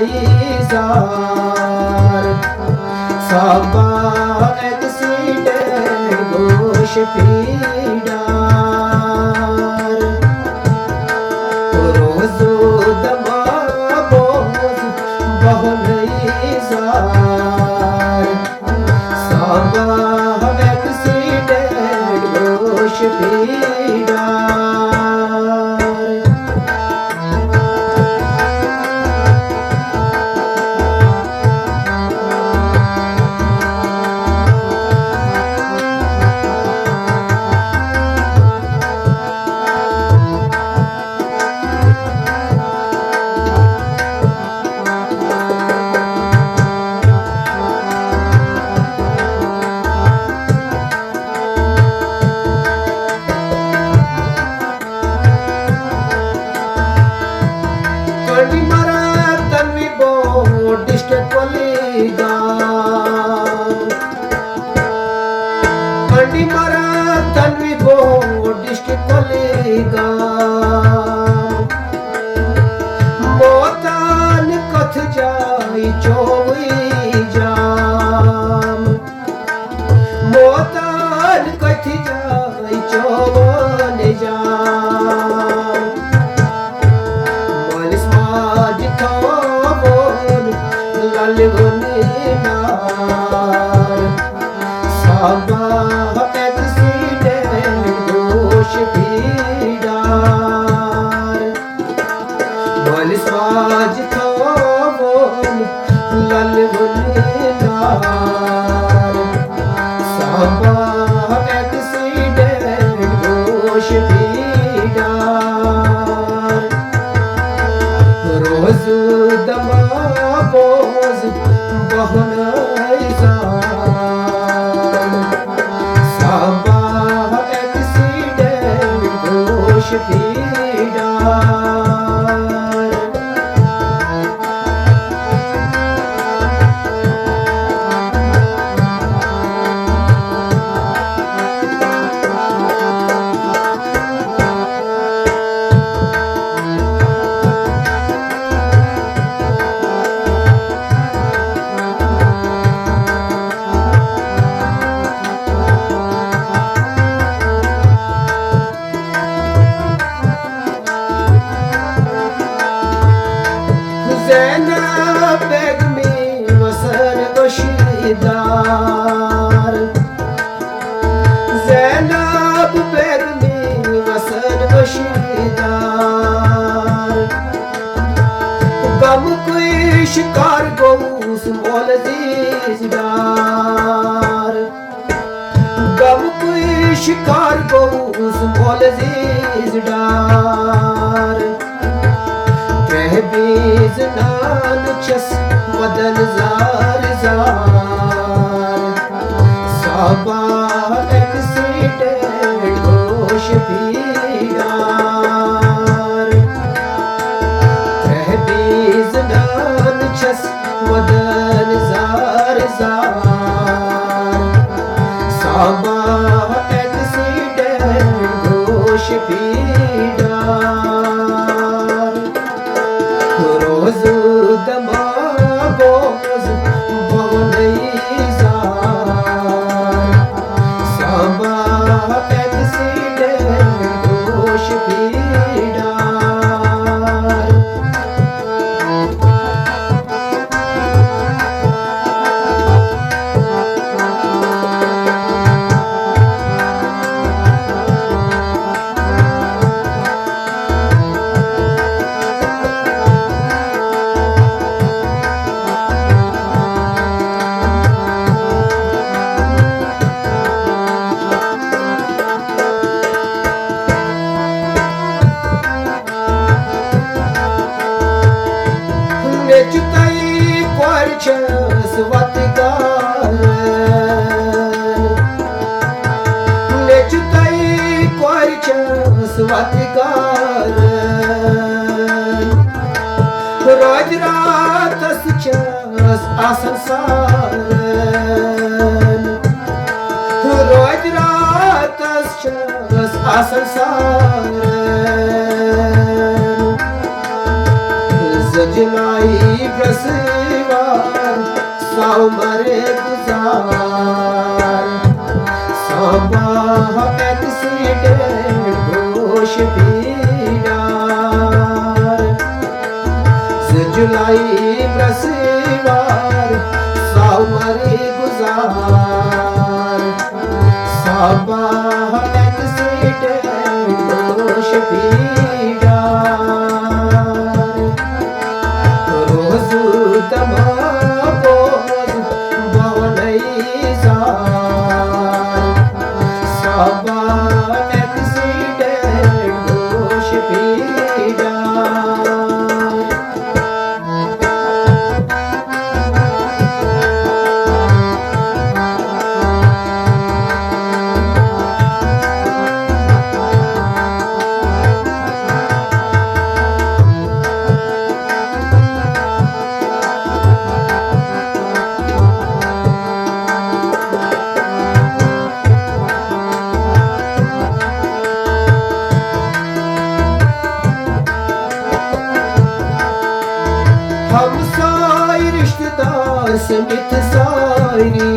izar Sabah accident gosh pidar Rozu dama boz bahn izar Sabah accident gosh pidar मोतान कथ जाई चोवी जाम मोतान कथ जाई चोवन जाम मालिस माज थोवन लाल गुनी नार साबा एक्सीडेंट गोश पीडार मालिस माज थोवन लाल गुनी नार साबा एक्सीडेंट गोश पीडार रोज दमा बोझ बहन izar Sabah accident gosh pidar Zeynep begmi vasar goşidar Zeynep begmi vasar goşidar Gam koy şikar gous mol zizdar Gam koy şikar gous mol zizdar Tehbiz nan çes vadan zar zar Sabah accident gosh pidar Tehbiz nan çes vadan zar zar Sabah accident gosh pidar रोज दमा बोझ भवन izar Sabah accident gosh pidar Nectai quarchas vatgalan Nectai quarchas vatgalan Roj ratas chas asan saran Roj ratas chas asan saran जुलाई ब्रसवार साव मरे गुजार Samba accident होश पीड़ार जुलाई ब्रसवार साव मरे गुजार Samba accident होश पीड़ार रोज तमापोज बवनई jar साबा एक्सीडेंट होश पीड़ार हम सारे रिश्तेदार समित सारी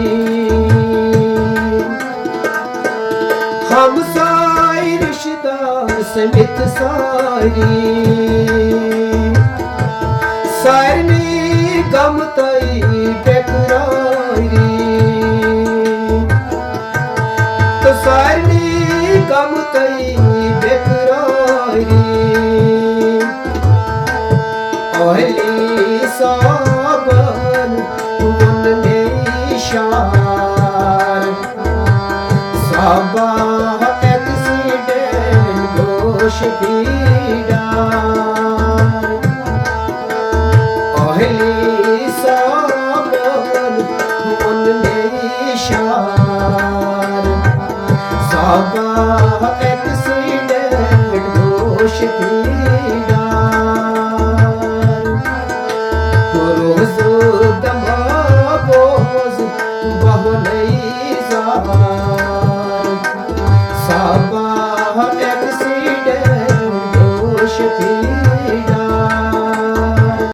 हम सारे रिश्तेदार समित सारी सारनी गम तई बेकरारी तो सारनी गम तई बेकरारी ओहली साबन मन निशार साबा एक्सीडेंट गोश पीड़ार ओहली साबन मन निशार साबा एक्सीडेंट गोश पीड़ार